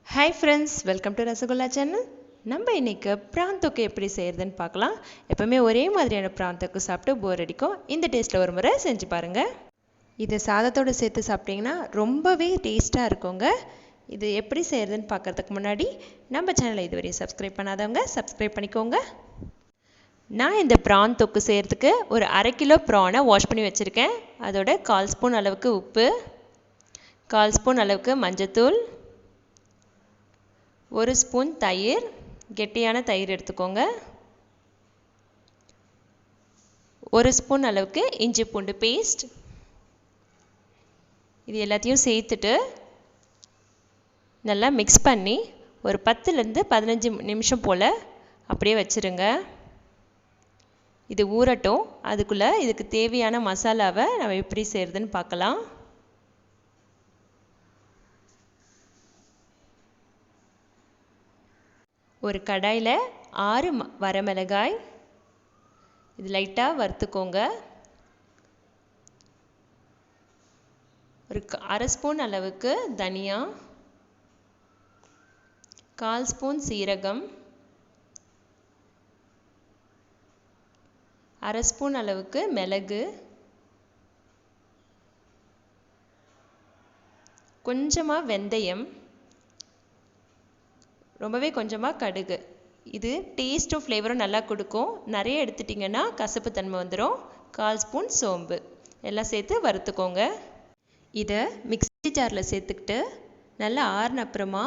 Hi friends, welcome to Rasagolla channel. நம்ம இன்னைக்கு prawn தொக்கு எப்படி செய்யறதுன்னு பார்க்கலாம். எப்பவுமே ஒரே மாதிரியான prawn தொக்கு சாப்பிட்டு போர் அடிக்கும். இந்த டேஸ்ட்ல ஒரு முறை செஞ்சு பாருங்க. இதை சாதத்தோட சேர்த்து சாப்பிட்டீங்கன்னா ரொம்பவே டேஸ்டா இருக்குங்க. இது எப்படி செய்யறதுன்னு பார்க்கறதுக்கு முன்னாடி நம்ம சேனலை இதுவரை சப்ஸ்கிரைப் பண்ணாதவங்க சப்ஸ்கிரைப் பண்ணிக்கோங்க. நான் இந்த prawn தொக்கு செய்யறதுக்கு ஒரு 1/2 கிலோ prawn வாஷ் பண்ணி வச்சிருக்கேன். அதோட 1/4 ஸ்பூன் அளவுக்கு உப்பு, 1/4 ஸ்பூன் அளவுக்கு மஞ்சள்தூள், 1 ஸ்பூன் தயிர், கெட்டியான தயிர் எடுத்துக்கோங்க. 1 ஸ்பூன் அளவுக்கு இஞ்சி பூண்டு பேஸ்ட். இது எல்லாத்தையும் சேர்த்துட்டு நல்லா மிக்ஸ் பண்ணி ஒரு 10லேருந்து 15 நிமிஷம் போல் அப்படியே வச்சுருங்க. இது ஊறட்டும். அதுக்குள்ளே இதுக்கு தேவையான மசாலாவை நம்ம எப்படி செய்கிறதுன்னு பார்க்கலாம். ஒரு கடாயில் 6 வரமிளகாய், இது லைட்டாக வறுத்துக்கோங்க. ஒரு 1/2 ஸ்பூன் அளவுக்கு தனியா, 1/4 ஸ்பூன் சீரகம், 1/2 ஸ்பூன் அளவுக்கு மிளகு, கொஞ்சமாக வெந்தயம், ரொம்பவே கொஞ்சமாக கடுகு. இது டேஸ்ட்டும் ஃப்ளேவரும் நல்லா கொடுக்கும். நிறைய எடுத்துட்டிங்கன்னா கசப்பு தன்மை வந்துடும். 1/4 ஸ்பூன் சோம்பு எல்லாம் சேர்த்து வறுத்துக்கோங்க. இதை மிக்ஸி ஜாரில் சேர்த்துக்கிட்டு நல்லா ஆறின அப்புறமா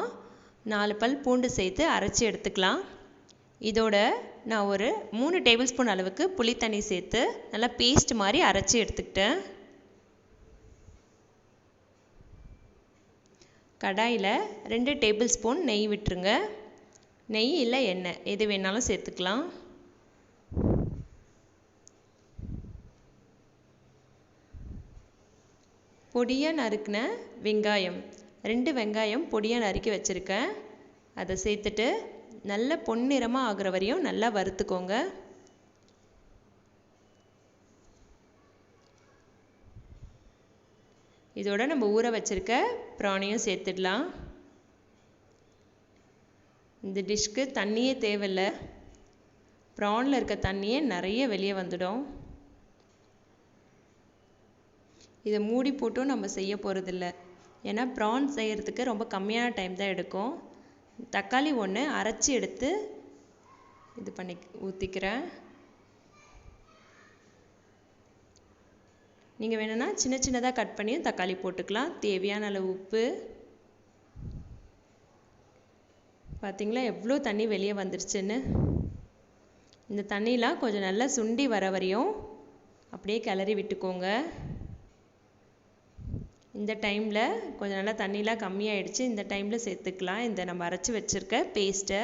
4 பல் பூண்டு சேர்த்து அரைச்சி எடுத்துக்கலாம். இதோட நான் ஒரு 3 டேபிள் ஸ்பூன் அளவுக்கு புளி தண்ணி சேர்த்து நல்லா பேஸ்ட் மாதிரி அரைச்சி எடுத்துக்கிட்டேன். கடாயில் 2 டேபிள் ஸ்பூன் நெய் விட்டுருங்க. நெய் இல்லை எண்ணெய் எது வேணாலும் சேர்த்துக்கலாம். பொடியாக நறுக்கின வெங்காயம், 2 வெங்காயம் பொடியாக நறுக்கி வச்சுருக்கேன். அதை சேர்த்துட்டு நல்ல பொன்னிறமாக ஆகிற வரையும் நல்லா வறுத்துக்கோங்க. இதோட நம்ம ஊற வச்சிருக்க ப்ரானையும் சேர்த்துடலாம். இந்த டிஷ்க்கு தண்ணியே தேவையில்லை. ப்ரானில் இருக்க தண்ணியே நிறைய வெளியே வந்துடும். இதை மூடி போட்டும் நம்ம செய்ய போகிறதில்ல. ஏன்னா ப்ரான் செய்கிறதுக்கு ரொம்ப கம்மியான டைம் தான் எடுக்கும். தக்காளி 1 அரைச்சி எடுத்து இது பண்ணி ஊற்றிக்கிறேன். நீங்கள் வேணும்னா சின்ன சின்னதாக கட் பண்ணி தக்காளி போட்டுக்கலாம். தேவையான அளவு உப்பு. பார்த்தீங்களா எவ்வளோ தண்ணி வெளியே வந்துருச்சுன்னு. இந்த தண்ணியெலாம் கொஞ்சம் நல்லா சுண்டி வர வரையும் அப்படியே கிளறி விட்டுக்கோங்க. இந்த டைமில் கொஞ்சம் நல்லா தண்ணியெலாம் கம்மியாகிடுச்சு. இந்த டைமில் சேர்த்துக்கலாம் இந்த நம்ம அரைச்சி வச்சுருக்க பேஸ்ட்டை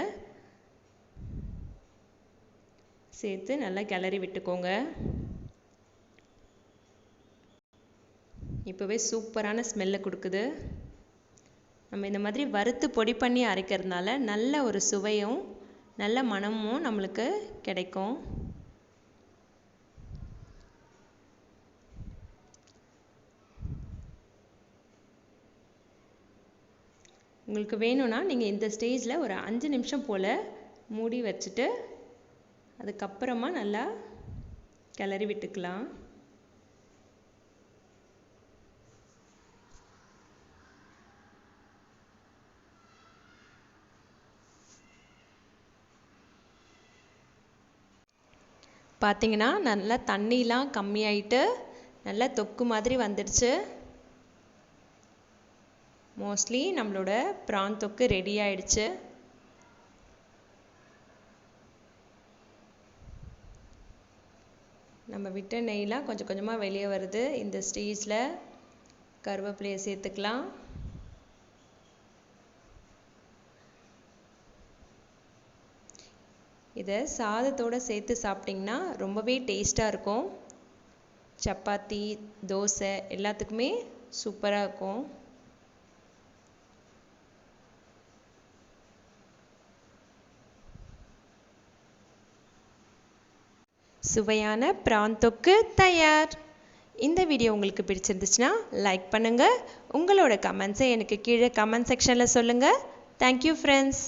சேர்த்து நல்லா கிளறி விட்டுக்கோங்க. இப்போவே சூப்பரான ஸ்மெல்லை கொடுக்குது. நம்ம இந்த மாதிரி வறுத்து பொடி பண்ணி அரைக்கிறதுனால நல்ல ஒரு சுவையும் நல்ல மணமும் நம்மளுக்கு கிடைக்கும். உங்களுக்கு வேணும்னா நீங்கள் இந்த ஸ்டேஜில் ஒரு 5 நிமிஷம் போல் மூடி வச்சுட்டு அதுக்கப்புறமா நல்லா கிளறி விட்டுக்கலாம். பார்த்தீங்கன்னா நல்லா தண்ணிலாம் கம்மியாயிட்டு நல்லா தொக்கு மாதிரி வந்துடுச்சு. மோஸ்ட்லி நம்மளோட ப்ரான் தொக்கு ரெடி ஆயிடுச்சு. நம்ம விட்ட நெய்லாம் கொஞ்சம் கொஞ்சமாக வெளியே வருது. இந்த ஸ்டேஜில் கருவேப்பிலையை சேர்த்துக்கலாம். இதை சாதத்தோடு சேர்த்து சாப்பிட்டிங்கன்னா ரொம்பவே டேஸ்ட்டாக இருக்கும். சப்பாத்தி, தோசை எல்லாத்துக்குமே சூப்பராக இருக்கும். சுவையான ப்ரான் தொக்கு தயார். இந்த வீடியோ உங்களுக்கு பிடிச்சிருந்துச்சுன்னா லைக் பண்ணுங்கள். உங்களோட கமெண்ட்ஸை எனக்கு கீழே கமெண்ட் செக்ஷனில் சொல்லுங்கள். Thank you friends.